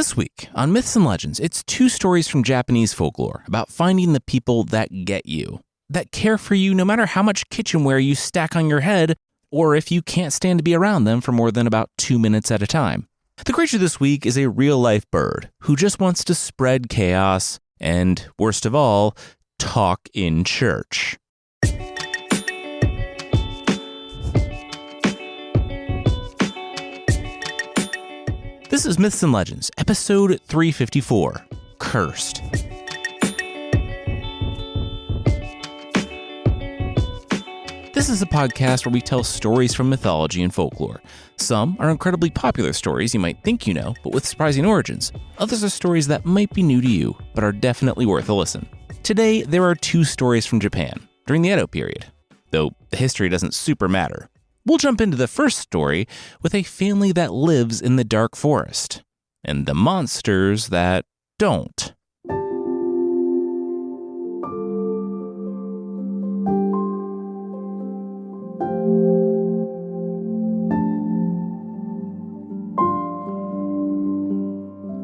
This week on Myths and Legends, it's 2 stories from Japanese folklore about finding the people that get you, that care for you no matter how much kitchenware you stack on your head, or if you can't stand to be around them for more than about 2 minutes at a time. The creature this week is a real-life bird who just wants to spread chaos and, worst of all, talk in church. This is Myths and Legends, episode 354, Cursed. This is a podcast where we tell stories from mythology and folklore. Some are incredibly popular stories you might think you know, but with surprising origins. Others are stories that might be new to you, but are definitely worth a listen. Today, there are 2 stories from Japan, during the Edo period, though the history doesn't super matter. We'll jump into the first story with a family that lives in the dark forest, and the monsters that don't.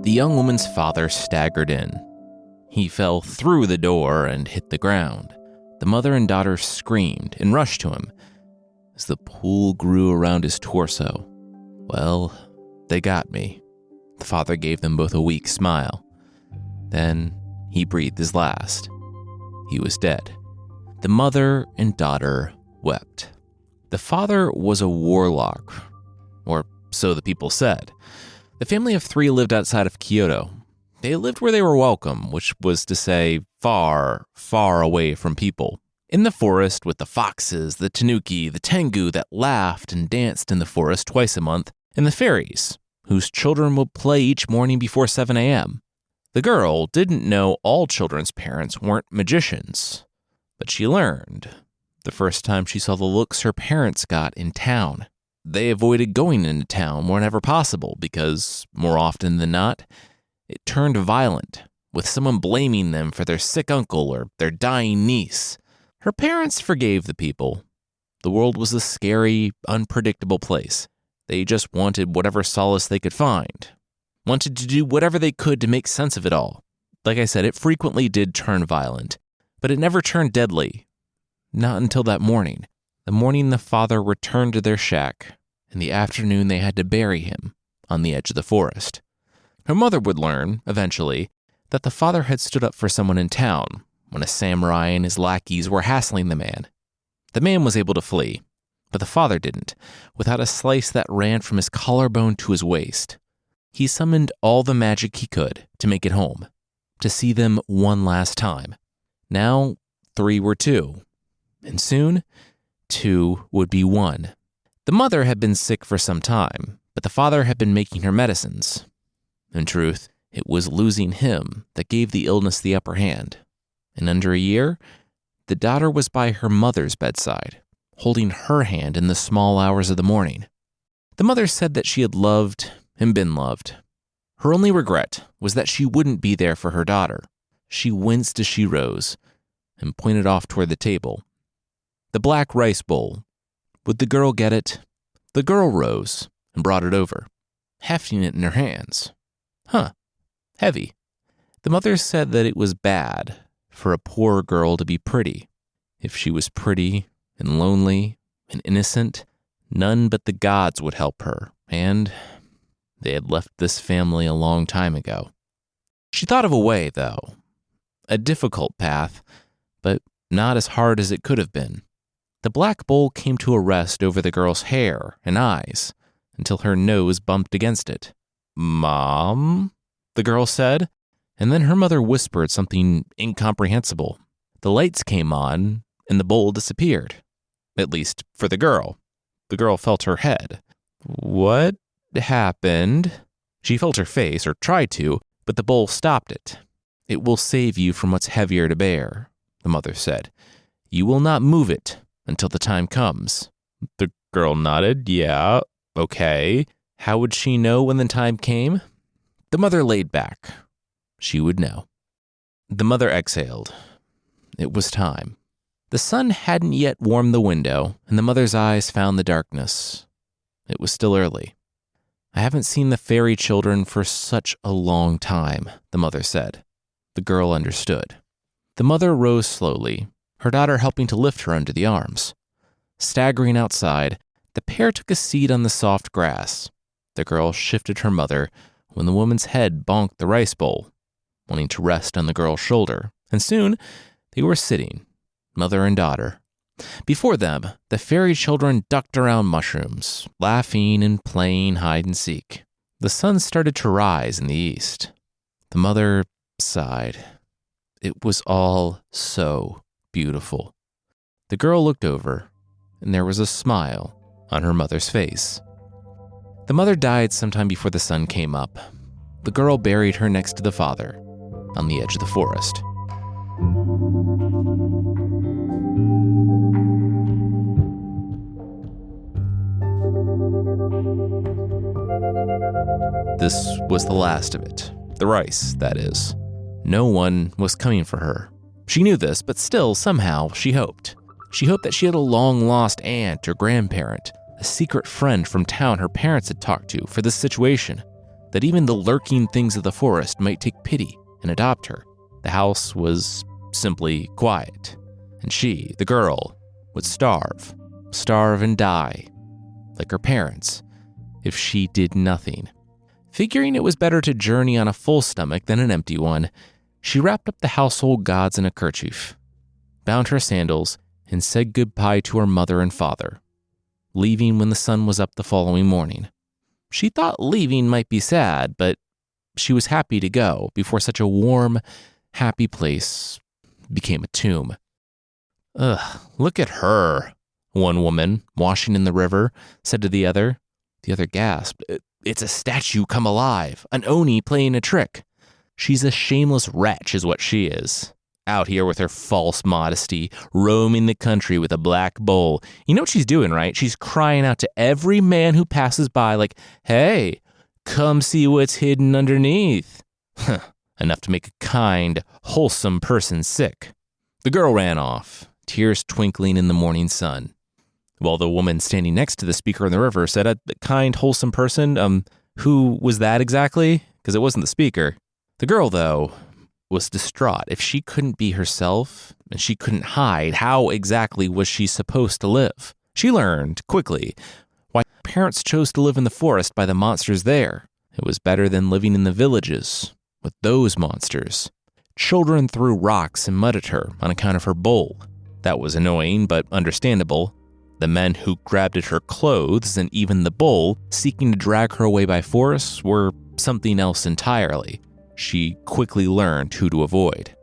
The young woman's father staggered in. He fell through the door and hit the ground. The mother and daughter screamed and rushed to him. As the pool grew around his torso, well, they got me. The father gave them both a weak smile. Then he breathed his last. He was dead. The mother and daughter wept. The father was a warlock, or so the people said. The family of 3 lived outside of Kyoto. They lived where they were welcome, which was to say far, far away from people. In the forest with the foxes, the tanuki, the tengu that laughed and danced in the forest twice a month, and the fairies, whose children would play each morning before 7 a.m. The girl didn't know all children's parents weren't magicians, but she learned the first time she saw the looks her parents got in town. They avoided going into town whenever possible because, more often than not, it turned violent, with someone blaming them for their sick uncle or their dying niece. Her parents forgave the people. The world was a scary, unpredictable place. They just wanted whatever solace they could find. Wanted to do whatever they could to make sense of it all. Like I said, it frequently did turn violent, but it never turned deadly. Not until that morning. The morning the father returned to their shack. In the afternoon they had to bury him on the edge of the forest. Her mother would learn, eventually, that the father had stood up for someone in town when a samurai and his lackeys were hassling the man. The man was able to flee, but the father didn't, without a slice that ran from his collarbone to his waist. He summoned all the magic he could to make it home, to see them one last time. Now, 3 were 2, and soon, 2 would be 1. The mother had been sick for some time, but the father had been making her medicines. In truth, it was losing him that gave the illness the upper hand. In under a year, the daughter was by her mother's bedside, holding her hand in the small hours of the morning. The mother said that she had loved and been loved. Her only regret was that she wouldn't be there for her daughter. She winced as she rose and pointed off toward the table. The black rice bowl. Would the girl get it? The girl rose and brought it over, hefting it in her hands. Heavy. The mother said that it was bad for a poor girl to be pretty. If she was pretty and lonely and innocent, none but the gods would help her, and they had left this family a long time ago. She thought of a way, though. A difficult path, but not as hard as it could have been. The black bowl came to a rest over the girl's hair and eyes until her nose bumped against it. "Mom?" the girl said, and then her mother whispered something incomprehensible. The lights came on, and the bowl disappeared. At least, for the girl. The girl felt her head. What happened? She felt her face, or tried to, but the bowl stopped it. "It will save you from what's heavier to bear," the mother said. "You will not move it until the time comes." The girl nodded. "Yeah, okay." How would she know when the time came? The mother laid back. She would know. The mother exhaled. It was time. The sun hadn't yet warmed the window, and the mother's eyes found the darkness. It was still early. I haven't seen the fairy children for such a long time, the mother said. The girl understood. The mother rose slowly, her daughter helping to lift her under the arms. Staggering outside, the pair took a seat on the soft grass. The girl shifted her mother when the woman's head bonked the rice bowl, wanting to rest on the girl's shoulder, and soon they were sitting, mother and daughter. Before them, the fairy children ducked around mushrooms, laughing and playing hide and seek. The sun started to rise in the east. The mother sighed. It was all so beautiful. The girl looked over, and there was a smile on her mother's face. The mother died sometime before the sun came up. The girl buried her next to the father, on the edge of the forest. This was the last of it. The rice, that is. No one was coming for her. She knew this, but still, somehow, she hoped. She hoped that she had a long-lost aunt or grandparent, a secret friend from town her parents had talked to for this situation, that even the lurking things of the forest might take pity and adopt her. The house was simply quiet, and she, the girl, would starve and die, like her parents, if she did nothing. Figuring it was better to journey on a full stomach than an empty one, she wrapped up the household gods in a kerchief, bound her sandals, and said goodbye to her mother and father, leaving when the sun was up the following morning. She thought leaving might be sad, but she was happy to go before such a warm, happy place became a tomb. Ugh, look at her, one woman, washing in the river, said to the other. The other gasped. It's a statue come alive, an Oni playing a trick. She's a shameless wretch is what she is. Out here with her false modesty, roaming the country with a black bowl. You know what she's doing, right? She's crying out to every man who passes by like, hey, come see what's hidden underneath. Enough to make a kind, wholesome person sick. The girl ran off, tears twinkling in the morning sun. While the woman standing next to the speaker in the river said, a kind, wholesome person, who was that exactly? Because it wasn't the speaker. The girl, though, was distraught. If she couldn't be herself, and she couldn't hide, how exactly was she supposed to live? She learned, quickly, why parents chose to live in the forest by the monsters there. It was better than living in the villages with those monsters. Children threw rocks and mud at her on account of her bowl. That was annoying, but understandable. The men who grabbed at her clothes and even the bowl, seeking to drag her away by force, were something else entirely. She quickly learned who to avoid.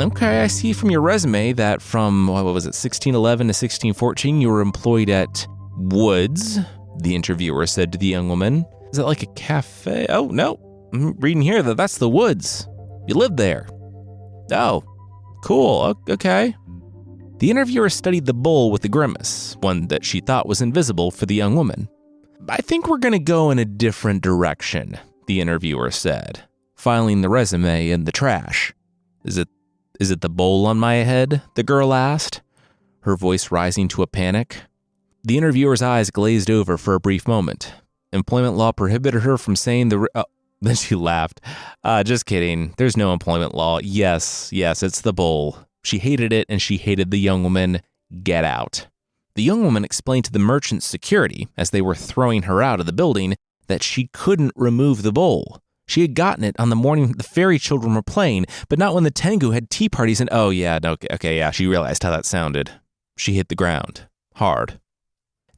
Okay, I see from your resume that from, 1611 to 1614, you were employed at Woods, the interviewer said to the young woman. Is that like a cafe? Oh, no. I'm reading here that that's the Woods. You lived there. Oh, cool. Okay. The interviewer studied the bowl with a grimace, one that she thought was invisible for the young woman. I think we're going to go in a different direction, the interviewer said, filing the resume in the trash. Is it the bowl on my head? The girl asked, her voice rising to a panic. The interviewer's eyes glazed over for a brief moment. Employment law prohibited her from saying then she laughed. Just kidding. There's no employment law. Yes, it's the bowl. She hated it and she hated the young woman. Get out. The young woman explained to the merchant's security, as they were throwing her out of the building, that she couldn't remove the bowl. She had gotten it on the morning the fairy children were playing, but not when the Tengu had tea parties and she realized how that sounded. She hit the ground. Hard.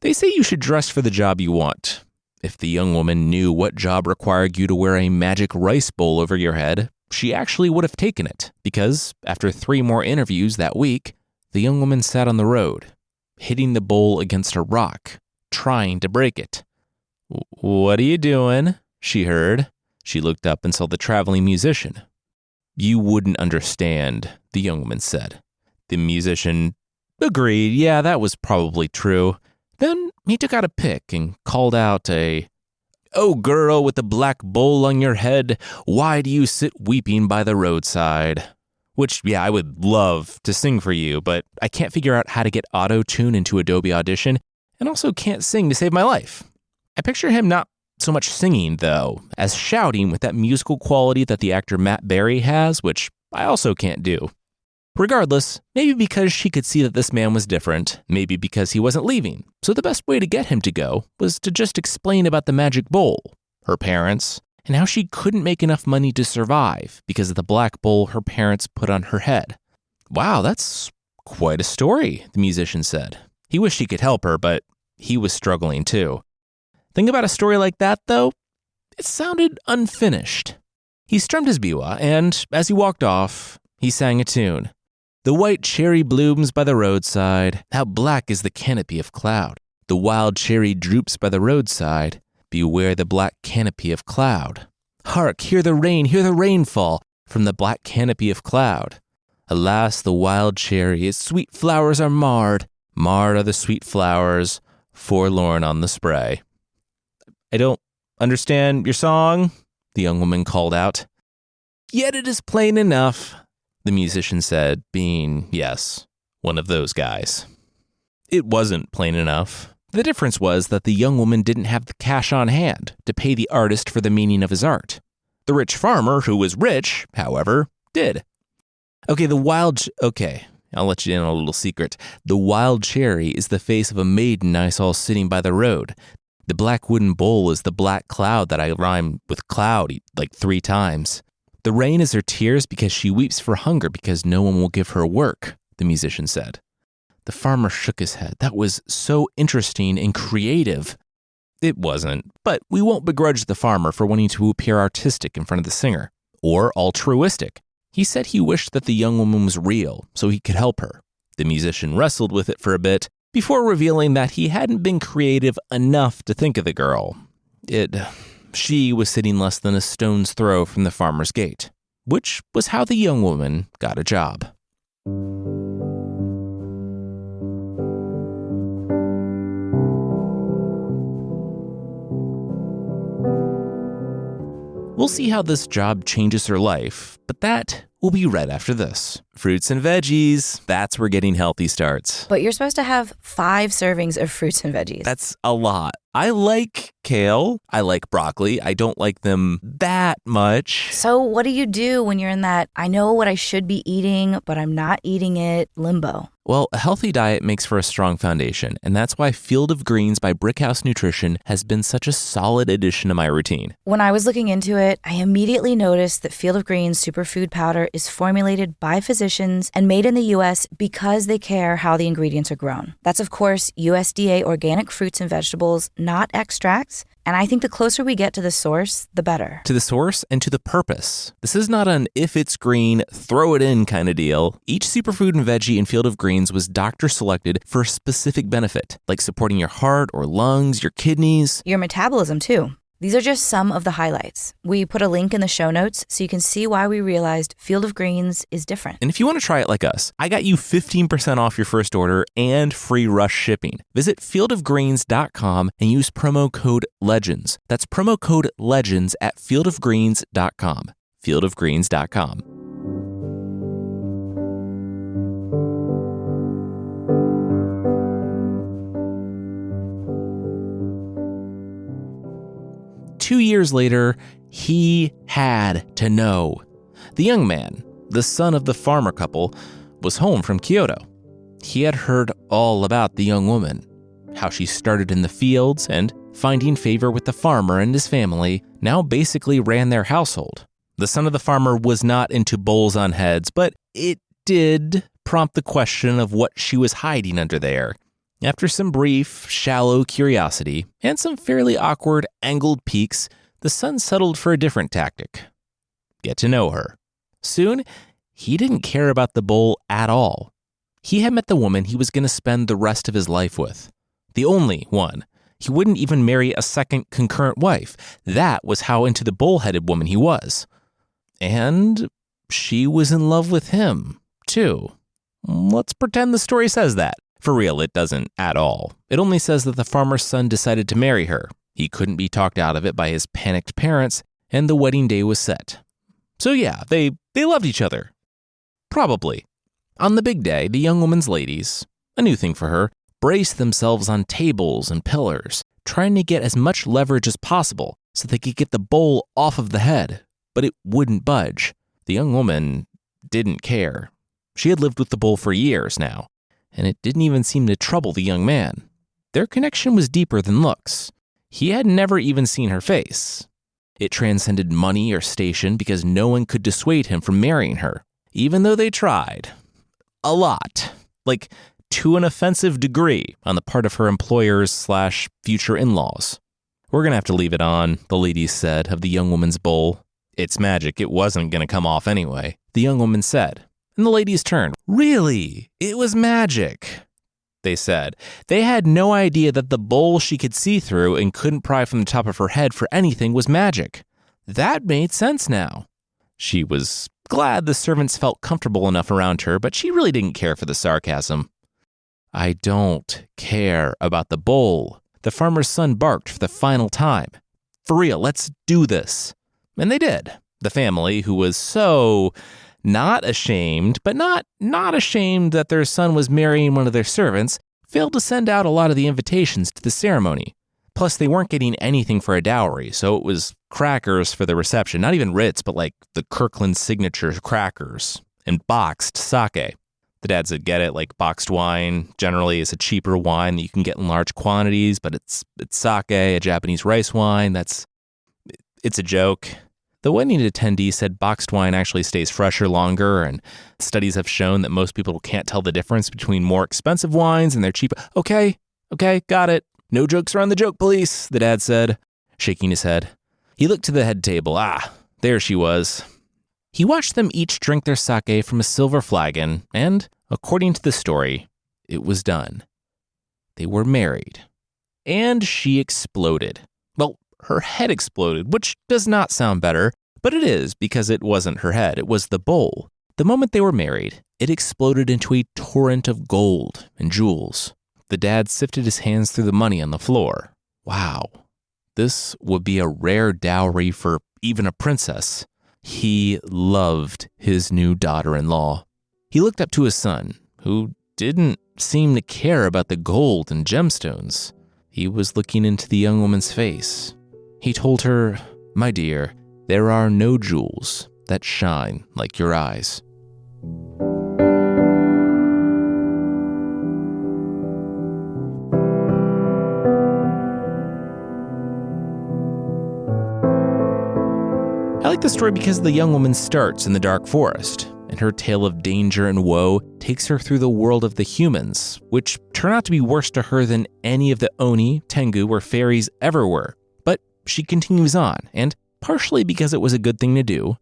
They say you should dress for the job you want. If the young woman knew what job required you to wear a magic rice bowl over your head, she actually would have taken it, because after 3 more interviews that week, the young woman sat on the road, hitting the bowl against a rock, trying to break it. What are you doing? She heard. She looked up and saw the traveling musician. You wouldn't understand, the young woman said. The musician agreed. Yeah, that was probably true. Then he took out a pick and called out a "Oh, girl with the black bowl on your head, why do you sit weeping by the roadside?" Which, yeah, I would love to sing for you, but I can't figure out how to get auto-tune into Adobe Audition, and also can't sing to save my life. I picture him not so much singing, though, as shouting with that musical quality that the actor Matt Berry has, which I also can't do. Regardless, maybe because she could see that this man was different, maybe because he wasn't leaving, so the best way to get him to go was to just explain about the magic bowl, her parents, and how she couldn't make enough money to survive because of the black bowl her parents put on her head. "Wow, that's quite a story," the musician said. He wished he could help her, but he was struggling too. Thing about a story like that, though, it sounded unfinished. He strummed his biwa, and as he walked off, he sang a tune. "The white cherry blooms by the roadside. How black is the canopy of cloud. The wild cherry droops by the roadside. Beware the black canopy of cloud. Hark, hear the rain fall from the black canopy of cloud. Alas, the wild cherry, its sweet flowers are marred. Marred are the sweet flowers, forlorn on the spray." "I don't understand your song," the young woman called out. "Yet it is plain enough," the musician said, being, yes, one of those guys. It wasn't plain enough. The difference was that the young woman didn't have the cash on hand to pay the artist for the meaning of his art. The rich farmer, who was rich, however, did. I'll let you in on a little secret. The wild cherry is the face of a maiden I saw sitting by the road. The black wooden bowl is the black cloud that I rhymed with cloud like 3 times. The rain is her tears because she weeps for hunger because no one will give her work, the musician said. The farmer shook his head. That was so interesting and creative. It wasn't, but we won't begrudge the farmer for wanting to appear artistic in front of the singer, or altruistic. He said he wished that the young woman was real so he could help her. The musician wrestled with it for a bit before revealing that he hadn't been creative enough to think of the girl. She was sitting less than a stone's throw from the farmer's gate, which was how the young woman got a job. We'll see how this job changes her life, but that will be right after this. Fruits and veggies, that's where getting healthy starts. But you're supposed to have 5 servings of fruits and veggies. That's a lot. I like kale. I like broccoli. I don't like them that much. So what do you do when you're in that, I know what I should be eating, but I'm not eating it limbo? Well, a healthy diet makes for a strong foundation, and that's why Field of Greens by Brickhouse Nutrition has been such a solid addition to my routine. When I was looking into it, I immediately noticed that Field of Greens superfood powder is formulated by physicians and made in the U.S. because they care how the ingredients are grown. That's, of course, USDA organic fruits and vegetables, not extracts. And I think the closer we get to the source, the better. To the source and to the purpose. This is not an if it's green, throw it in kind of deal. Each superfood and veggie in Field of Greens was doctor selected for a specific benefit, like supporting your heart or lungs, your kidneys. Your metabolism too. These are just some of the highlights. We put a link in the show notes so you can see why we realized Field of Greens is different. And if you want to try it like us, I got you 15% off your first order and free rush shipping. Visit fieldofgreens.com and use promo code LEGENDS. That's promo code LEGENDS at fieldofgreens.com. fieldofgreens.com. Two years later, he had to know. The young man, the son of the farmer couple, was home from Kyoto. He had heard all about the young woman, how she started in the fields and, finding favor with the farmer and his family, now basically ran their household. The son of the farmer was not into bowls on heads, but it did prompt the question of what she was hiding under there. After some brief, shallow curiosity and some fairly awkward, angled peeks, the son settled for a different tactic. Get to know her. Soon, he didn't care about the bowl at all. He had met the woman he was going to spend the rest of his life with. The only one. He wouldn't even marry a second concurrent wife. That was how into the bowl-headed woman he was. And she was in love with him, too. Let's pretend the story says that. For real, it doesn't at all. It only says that the farmer's son decided to marry her, He couldn't be talked out of it by his panicked parents, and the wedding day was set. So yeah, they loved each other. Probably. On the big day, the young woman's ladies, a new thing for her, braced themselves on tables and pillars, trying to get as much leverage as possible so they could get the bowl off of the head, but it wouldn't budge. The young woman didn't care. She had lived with the bull for years now, and it didn't even seem to trouble the young man. Their connection was deeper than looks. He had never even seen her face. It transcended money or station because no one could dissuade him from marrying her, even though they tried. A lot. Like, to an offensive degree on the part of her employers/future in-laws. We're going to have to leave it on, the ladies said of the young woman's bowl. It's magic, it wasn't going to come off anyway, the young woman said. And the ladies turned. Really? It was magic, they said. They had no idea that the bowl she could see through and couldn't pry from the top of her head for anything was magic. That made sense now. She was glad the servants felt comfortable enough around her, but she really didn't care for the sarcasm. I don't care about the bowl, the farmer's son barked for the final time. For real, let's do this. And they did. The family, who was so not ashamed, but not ashamed that their son was marrying one of their servants, failed to send out a lot of the invitations to the ceremony. Plus, they weren't getting anything for a dowry, so it was crackers for the reception. Not even Ritz, but like the Kirkland signature crackers and boxed sake. The dad said, get it, like boxed wine generally is a cheaper wine that you can get in large quantities, but it's sake, a Japanese rice wine. It's a joke. The wedding attendee said boxed wine actually stays fresher longer, and studies have shown that most people can't tell the difference between more expensive wines and their cheaper. Okay, got it. No jokes around the joke, police, the dad said, shaking his head. He looked to the head table. There she was. He watched them each drink their sake from a silver flagon, and, according to the story, it was done. They were married. And she exploded. Well, her head exploded, which does not sound better, but it is because it wasn't her head, it was the bowl. The moment they were married, it exploded into a torrent of gold and jewels. The dad sifted his hands through the money on the floor. Wow, this would be a rare dowry for even a princess. He loved his new daughter-in-law. He looked up to his son, who didn't seem to care about the gold and gemstones. He was looking into the young woman's face. He told her, "My dear, there are no jewels that shine like your eyes." I like the story because the young woman starts in the dark forest, and her tale of danger and woe takes her through the world of the humans, which turn out to be worse to her than any of the Oni, Tengu, or fairies ever were. But she continues on, and partially because it was a good thing to do,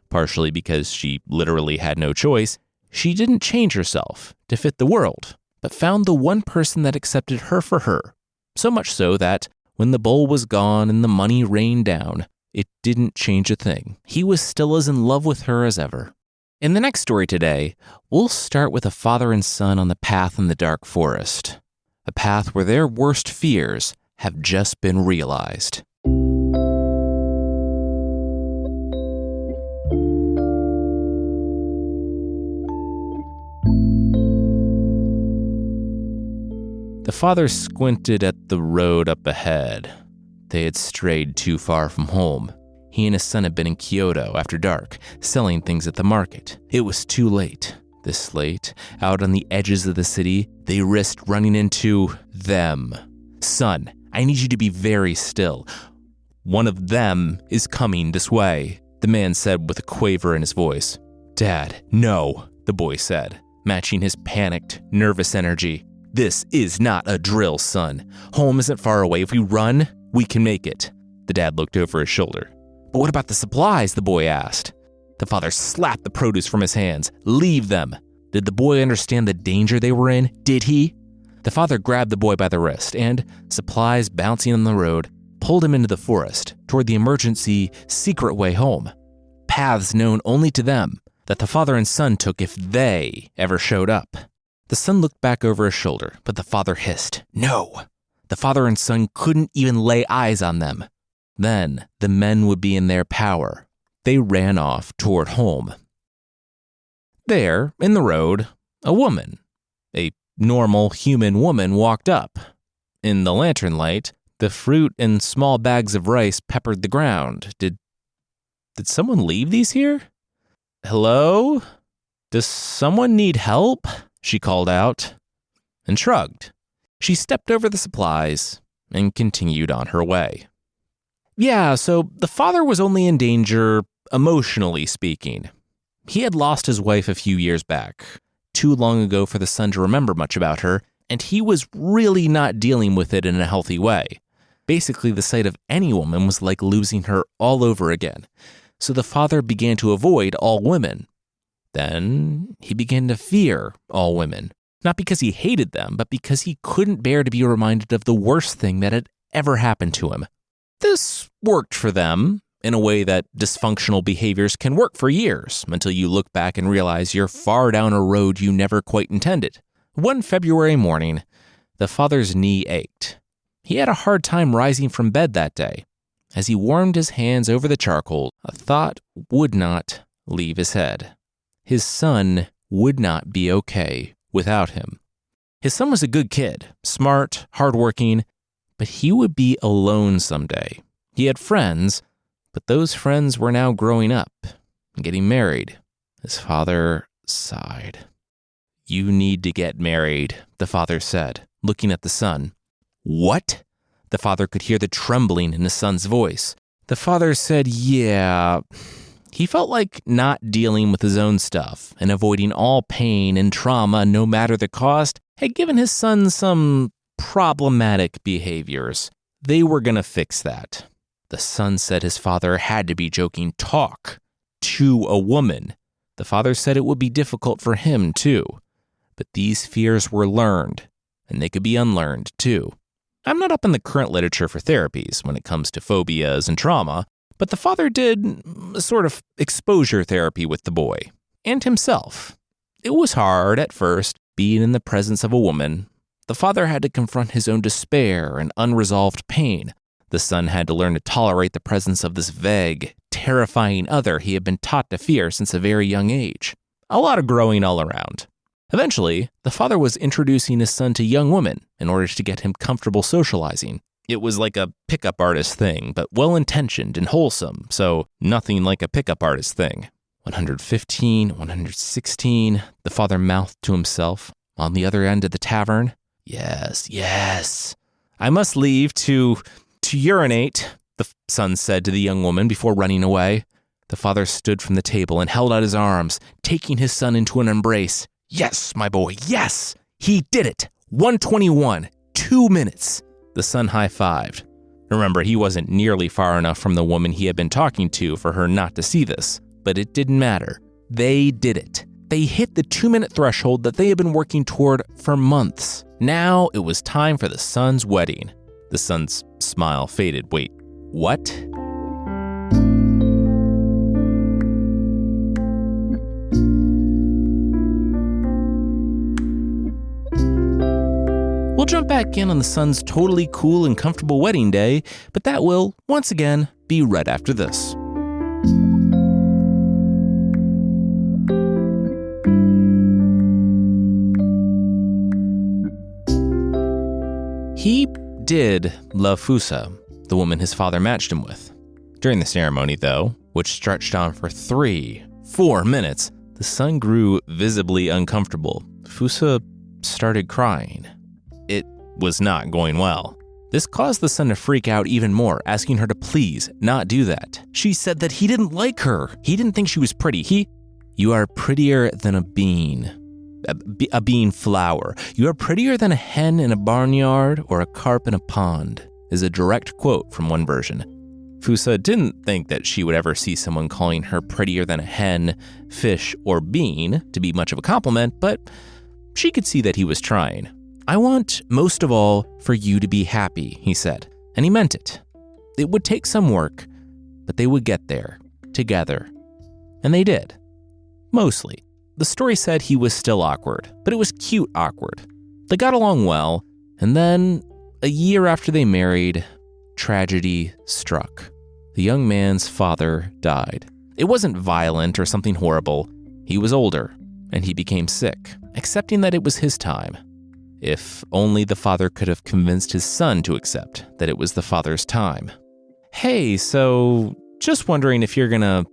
partially because she literally had no choice, she didn't change herself to fit the world, but found the one person that accepted her for her. So much so that when the bowl was gone and the money rained down, it didn't change a thing. He was still as in love with her as ever. In the next story today, we'll start with a father and son on the path in the dark forest. A path where their worst fears have just been realized. The father squinted at the road up ahead. They had strayed too far from home. He and his son had been in Kyoto after dark, selling things at the market. It was too late. This late, out on the edges of the city, they risked running into them. "Son, I need you to be very still. One of them is coming this way," the man said with a quaver in his voice. "Dad, no," the boy said, matching his panicked, nervous energy. "This is not a drill, son. Home isn't far away. If we run, we can make it." The dad looked over his shoulder. "But what about the supplies?" the boy asked. The father slapped the produce from his hands. "Leave them." Did the boy understand the danger they were in? Did he? The father grabbed the boy by the wrist and, supplies bouncing on the road, pulled him into the forest toward the emergency, secret way home. Paths known only to them that the father and son took if they ever showed up. The son looked back over his shoulder, but the father hissed, "No." The father and son couldn't even lay eyes on them. Then the men would be in their power. They ran off toward home. There, in the road, a woman, a normal human woman, walked up. In the lantern light, the fruit and small bags of rice peppered the ground. Did someone leave these here? Hello? Does someone need help? She called out and shrugged. She stepped over the supplies and continued on her way. Yeah, so the father was only in danger, emotionally speaking. He had lost his wife a few years back, too long ago for the son to remember much about her, and he was really not dealing with it in a healthy way. Basically, the sight of any woman was like losing her all over again. So the father began to avoid all women. Then he began to fear all women, not because he hated them, but because he couldn't bear to be reminded of the worst thing that had ever happened to him. This worked for them in a way that dysfunctional behaviors can work for years, until you look back and realize you're far down a road you never quite intended. One February morning, the father's knee ached. He had a hard time rising from bed that day. As he warmed his hands over the charcoal, a thought would not leave his head. His son would not be okay without him. His son was a good kid, smart, hardworking, but he would be alone someday. He had friends, but those friends were now growing up and getting married. His father sighed. You need to get married, the father said, looking at the son. What? The father could hear the trembling in his son's voice. The father said, yeah. He felt like not dealing with his own stuff and avoiding all pain and trauma, no matter the cost, had given his son some problematic behaviors. They were going to fix that. The son said his father had to be joking talk to a woman. The father said it would be difficult for him, too. But these fears were learned, and they could be unlearned, too. I'm not up in the current literature for therapies when it comes to phobias and trauma, but the father did a sort of exposure therapy with the boy and himself. It was hard at first, being in the presence of a woman. The father had to confront his own despair and unresolved pain. The son had to learn to tolerate the presence of this vague, terrifying other he had been taught to fear since a very young age. A lot of growing all around. Eventually, the father was introducing his son to young women in order to get him comfortable socializing. It was like a pickup artist thing, but well-intentioned and wholesome, so nothing like a pickup artist thing. 115, 116, the father mouthed to himself on the other end of the tavern. Yes. I must leave to urinate, the son said to the young woman before running away. The father stood from the table and held out his arms, taking his son into an embrace. Yes, my boy, yes! He did it! 1:21, 2 minutes. The son high-fived. Remember, he wasn't nearly far enough from the woman he had been talking to for her not to see this, but it didn't matter. They did it. They hit the 2-minute threshold that they had been working toward for months. Now it was time for the son's wedding. The son's smile faded. Wait, what? We'll jump back in on the son's totally cool and comfortable wedding day, but that will, once again, be right after this. He did love Fusa, the woman his father matched him with. During the ceremony, though, which stretched on for 3-4 minutes, the son grew visibly uncomfortable. Fusa started crying. It was not going well. This caused the son to freak out even more, asking her to please not do that. She said that he didn't like her. He didn't think she was pretty. You are prettier than a bean. A bean flower. You are prettier than a hen in a barnyard or a carp in a pond, is a direct quote from one version. Fusa didn't think that she would ever see someone calling her prettier than a hen, fish, or bean to be much of a compliment, but she could see that he was trying. I want, most of all, for you to be happy, he said, and he meant it. It would take some work, but they would get there, together. And they did. Mostly. The story said he was still awkward, but it was cute awkward. They got along well, and then a year after they married, tragedy struck. The young man's father died. It wasn't violent or something horrible. He was older, and he became sick, accepting that it was his time. If only the father could have convinced his son to accept that it was the father's time. Hey, so just wondering if you're gonna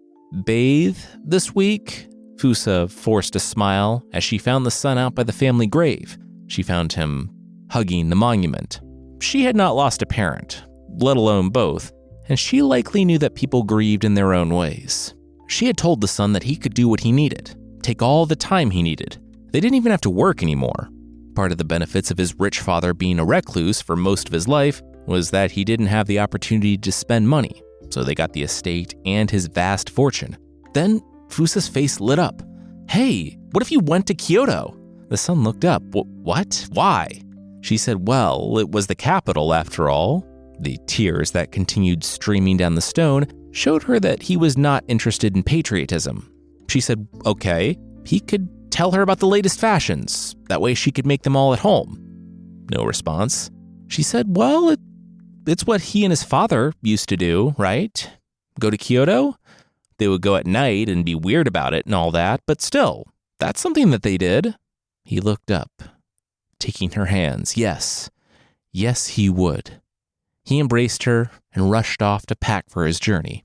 bathe this week? Fusa forced a smile as she found the son out by the family grave. She found him hugging the monument. She had not lost a parent, let alone both, and she likely knew that people grieved in their own ways. She had told the son that he could do what he needed, take all the time he needed. They didn't even have to work anymore. Part of the benefits of his rich father being a recluse for most of his life was that he didn't have the opportunity to spend money, so they got the estate and his vast fortune. Then Fusa's face lit up. Hey, what if you went to Kyoto? The son looked up. What? Why? She said, well, it was the capital after all. The tears that continued streaming down the stone showed her that he was not interested in patriotism. She said, okay, he could tell her about the latest fashions. That way she could make them all at home. No response. She said, well, it's what he and his father used to do, right? Go to Kyoto? They would go at night and be weird about it and all that, but still, that's something that they did. He looked up, taking her hands. Yes, he would. He embraced her and rushed off to pack for his journey.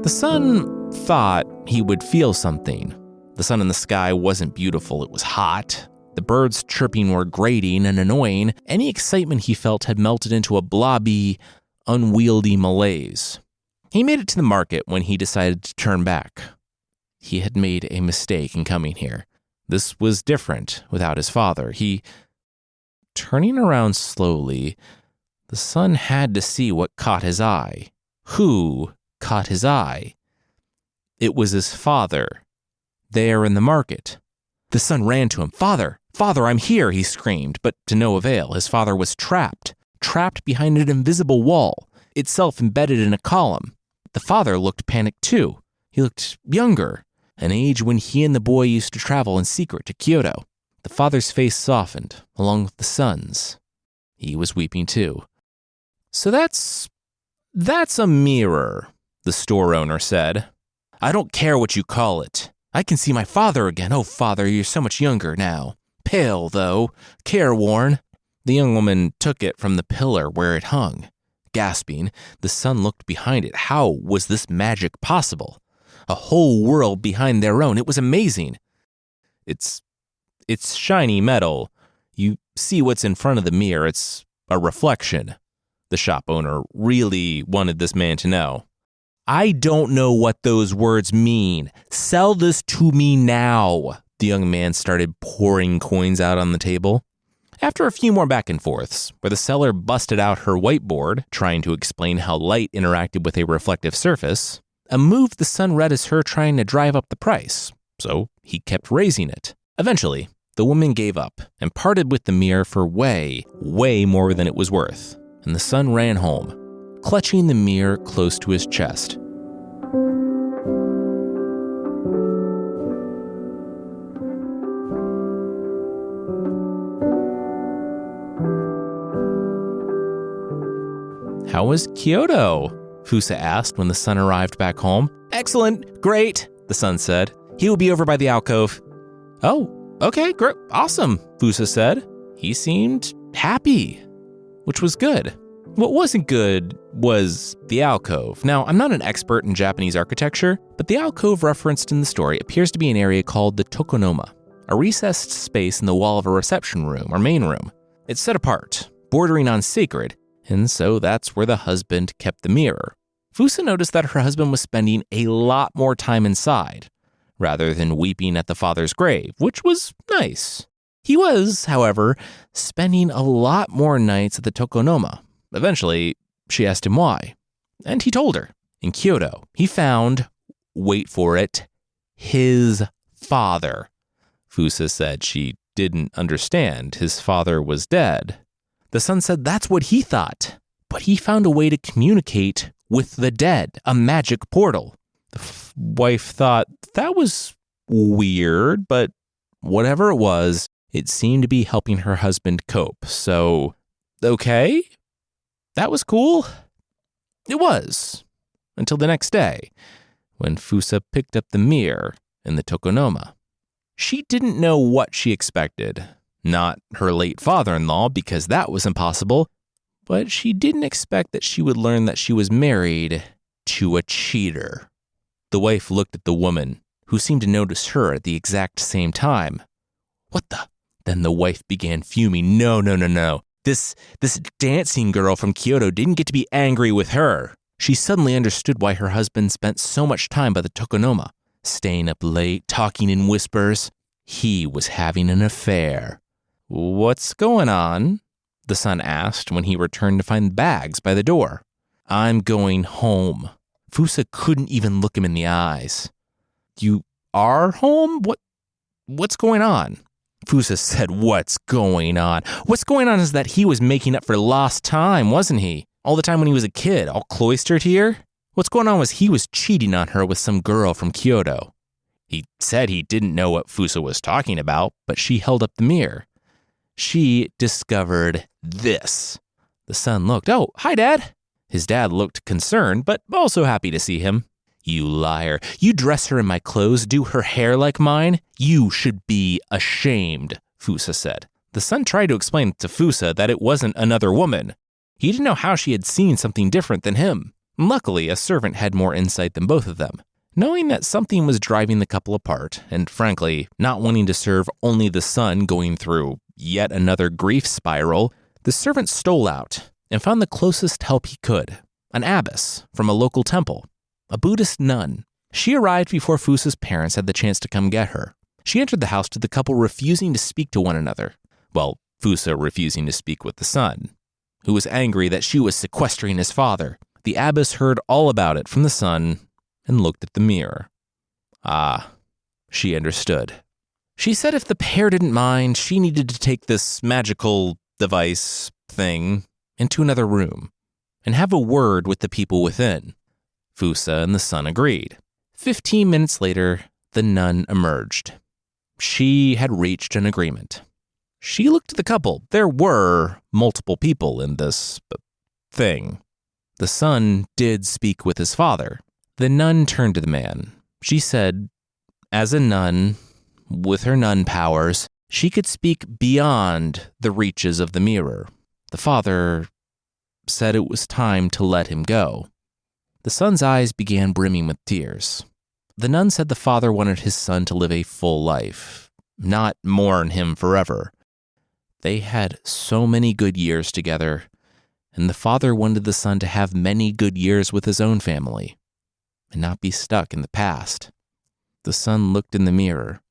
The son thought he would feel something. The sun in the sky wasn't beautiful, it was hot. The birds chirping were grating and annoying. Any excitement he felt had melted into a blobby, unwieldy malaise. He made it to the market when he decided to turn back. He had made a mistake in coming here. This was different without his father. Turning around slowly, the son had to see what caught his eye. Who caught his eye? It was his father, there in the market. The son ran to him. Father, I'm here, he screamed, but to no avail. His father was trapped behind an invisible wall, itself embedded in a column. The father looked panicked too. He looked younger, an age when he and the boy used to travel in secret to Kyoto. The father's face softened, along with the son's. He was weeping too. So that's a mirror, the store owner said. I don't care what you call it. I can see my father again. Oh, father, you're so much younger now. Pale, though, careworn. The young woman took it from the pillar where it hung. Gasping, the son looked behind it. How was this magic possible? A whole world behind their own. It was amazing. It's shiny metal. You see what's in front of the mirror. It's a reflection. The shop owner really wanted this man to know. I don't know what those words mean. Sell this to me now. The young man started pouring coins out on the table. After a few more back and forths, where the seller busted out her whiteboard, trying to explain how light interacted with a reflective surface, a move the son read as her trying to drive up the price, so he kept raising it. Eventually, the woman gave up and parted with the mirror for way more than it was worth, and the son ran home, clutching the mirror close to his chest. How was Kyoto? Fusa asked when the son arrived back home. Excellent, great, the son said. He will be over by the alcove. Oh, okay, great, awesome, Fusa said. He seemed happy, which was good. What wasn't good was the alcove. Now, I'm not an expert in Japanese architecture, but the alcove referenced in the story appears to be an area called the tokonoma, a recessed space in the wall of a reception room or main room. It's set apart, bordering on sacred, and so that's where the husband kept the mirror. Fusa noticed that her husband was spending a lot more time inside, rather than weeping at the father's grave, which was nice. He was, however, spending a lot more nights at the tokonoma. Eventually, she asked him why, and he told her. In Kyoto, he found, wait for it, his father. Fusa said she didn't understand. His father was dead. The son said that's what he thought, but he found a way to communicate with the dead, a magic portal. wife thought that was weird, but whatever it was, it seemed to be helping her husband cope. So, okay, that was cool. It was, until the next day, when Fusa picked up the mirror in the tokonoma. She didn't know what she expected. Not her late father-in-law, because that was impossible, but she didn't expect that she would learn that she was married to a cheater. The wife looked at the woman, who seemed to notice her at the exact same time. What the? Then the wife began fuming. No. This dancing girl from Kyoto didn't get to be angry with her. She suddenly understood why her husband spent so much time by the tokonoma, staying up late, talking in whispers. He was having an affair. "What's going on?" the son asked when he returned to find bags by the door. "I'm going home." Fusa couldn't even look him in the eyes. "You are home? What's going on?" Fusa said, "What's going on? What's going on is that he was making up for lost time, wasn't he? All the time when he was a kid, all cloistered here. What's going on was he was cheating on her with some girl from Kyoto." He said he didn't know what Fusa was talking about, but she held up the mirror. She discovered this. The son looked. "Oh, hi, Dad." His dad looked concerned, but also happy to see him. "You liar. You dress her in my clothes, do her hair like mine? You should be ashamed," Fusa said. The son tried to explain to Fusa that it wasn't another woman. He didn't know how she had seen something different than him. Luckily, a servant had more insight than both of them. Knowing that something was driving the couple apart, and frankly, not wanting to serve only the son going through yet another grief spiral, the servant stole out and found the closest help he could, an abbess from a local temple, a Buddhist nun. She arrived before Fusa's parents had the chance to come get her. She entered the house to the couple refusing to speak to one another. Well, Fusa refusing to speak with the son, who was angry that she was sequestering his father. The abbess heard all about it from the son and looked at the mirror. She understood. She said if the pair didn't mind, she needed to take this magical device thing into another room and have a word with the people within. Fusa and the son agreed. 15 minutes later, the nun emerged. She had reached an agreement. She looked at the couple. There were multiple people in this thing. The son did speak with his father. The nun turned to the man. She said, as a nun, with her nun powers, she could speak beyond the reaches of the mirror. The father said it was time to let him go. The son's eyes began brimming with tears. The nun said the father wanted his son to live a full life, not mourn him forever. They had so many good years together, and the father wanted the son to have many good years with his own family and not be stuck in the past. The son looked in the mirror,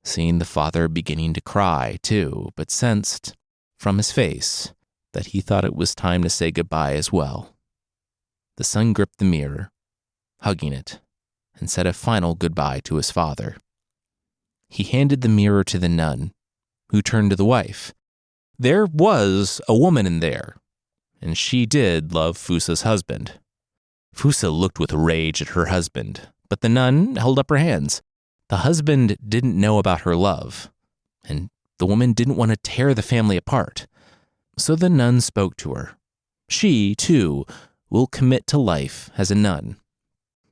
seeing the father beginning to cry too, but sensed from his face that he thought it was time to say goodbye as well. The son gripped the mirror, hugging it, and said a final goodbye to his father. He handed the mirror to the nun, who turned to the wife. There was a woman in there, and she did love Fusa's husband. Fusa looked with rage at her husband, but the nun held up her hands. The husband didn't know about her love, and the woman didn't want to tear the family apart. So the nun spoke to her. She, too, will commit to life as a nun.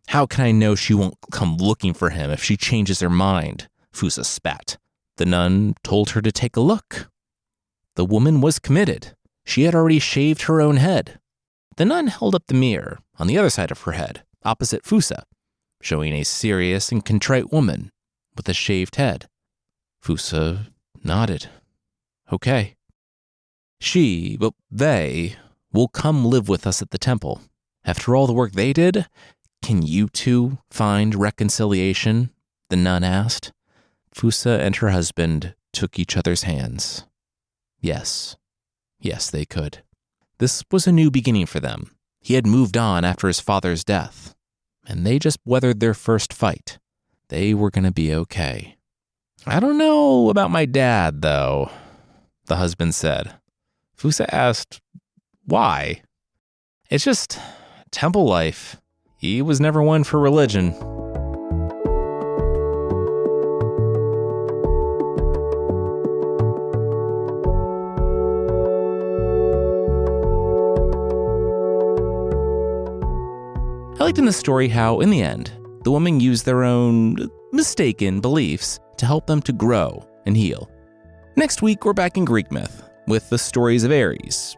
How can I know she won't come looking for him if she changes her mind? Fusa spat. The nun told her to take a look. The woman was committed. She had already shaved her own head. The nun held up the mirror on the other side of her head, opposite Fusa, showing a serious and contrite woman with a shaved head. Fusa nodded. Okay. They will come live with us at the temple. After all the work they did, can you two find reconciliation? The nun asked. Fusa and her husband took each other's hands. Yes, they could. This was a new beginning for them. He had moved on after his father's death, and they just weathered their first fight. They were going to be okay. I don't know about my dad, though, the husband said. Fusa asked, why? It's just temple life. He was never one for religion. I liked in the story how, in the end, the women used their own mistaken beliefs to help them to grow and heal. Next week, we're back in Greek myth with the stories of Ares.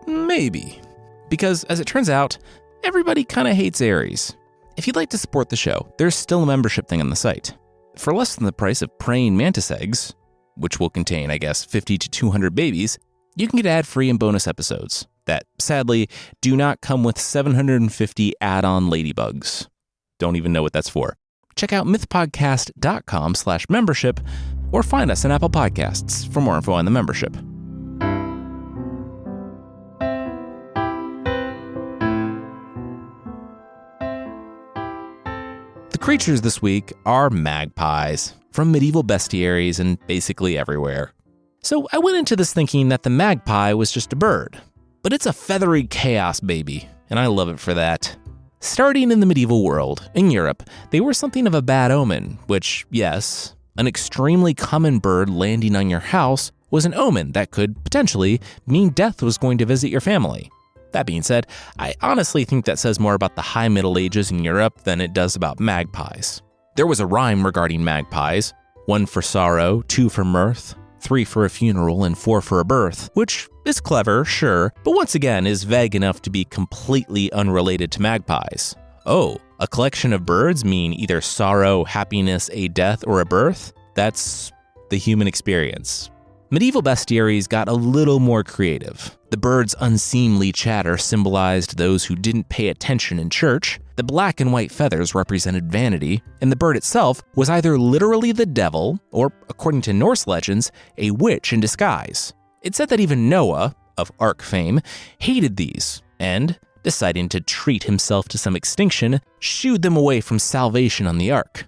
Maybe. Because, as it turns out, everybody kind of hates Ares. If you'd like to support the show, there's still a membership thing on the site. For less than the price of praying mantis eggs, which will contain, 50 to 200 babies, you can get ad-free and bonus episodes that, sadly, do not come with 750 add-on ladybugs. Don't even know what that's for. Check out mythpodcast.com/membership or find us on Apple Podcasts for more info on the membership. The creatures this week are magpies from medieval bestiaries and basically everywhere. So I went into this thinking that the magpie was just a bird, but it's a feathery chaos baby, and I love it for that. Starting in the medieval world, in Europe, they were something of a bad omen, which, yes, an extremely common bird landing on your house was an omen that could potentially mean death was going to visit your family. That being said, I honestly think that says more about the High Middle Ages in Europe than it does about magpies. There was a rhyme regarding magpies: 1 for sorrow, 2 for mirth, 3 for a funeral, and 4 for a birth, which is clever, sure, but once again is vague enough to be completely unrelated to magpies. Oh, a collection of birds mean either sorrow, happiness, a death, or a birth? That's the human experience. Medieval bestiaries got a little more creative. The bird's unseemly chatter symbolized those who didn't pay attention in church, the black and white feathers represented vanity, and the bird itself was either literally the devil or, according to Norse legends, a witch in disguise. It said that even Noah, of Ark fame, hated these, and, deciding to treat himself to some extinction, shooed them away from salvation on the ark.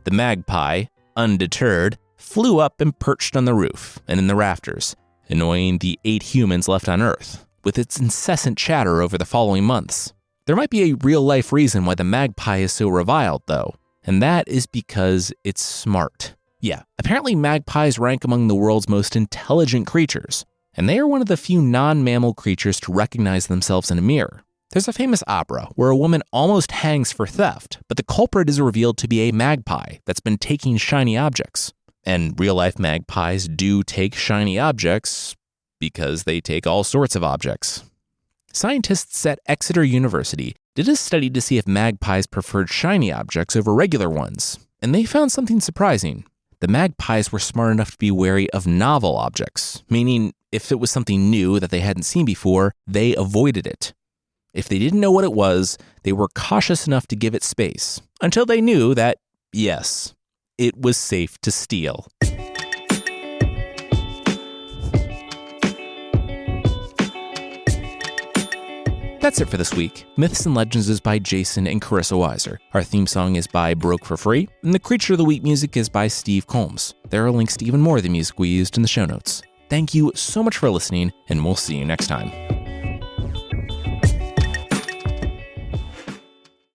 The magpie, undeterred, flew up and perched on the roof and in the rafters, annoying the 8 humans left on Earth with its incessant chatter over the following months. There might be a real-life reason why the magpie is so reviled, though, and that is because it's smart. Yeah, apparently magpies rank among the world's most intelligent creatures, and they are one of the few non-mammal creatures to recognize themselves in a mirror. There's a famous opera where a woman almost hangs for theft, but the culprit is revealed to be a magpie that's been taking shiny objects. And real-life magpies do take shiny objects because they take all sorts of objects. Scientists at Exeter University did a study to see if magpies preferred shiny objects over regular ones, and they found something surprising. The magpies were smart enough to be wary of novel objects, meaning if it was something new that they hadn't seen before, they avoided it. If they didn't know what it was, they were cautious enough to give it space, until they knew that, yes, it was safe to steal. That's it for this week. Myths and Legends is by Jason and Carissa Weiser. Our theme song is by Broke for Free, and the Creature of the Week music is by Steve Combs. There are links to even more of the music we used in the show notes. Thank you so much for listening, and we'll see you next time.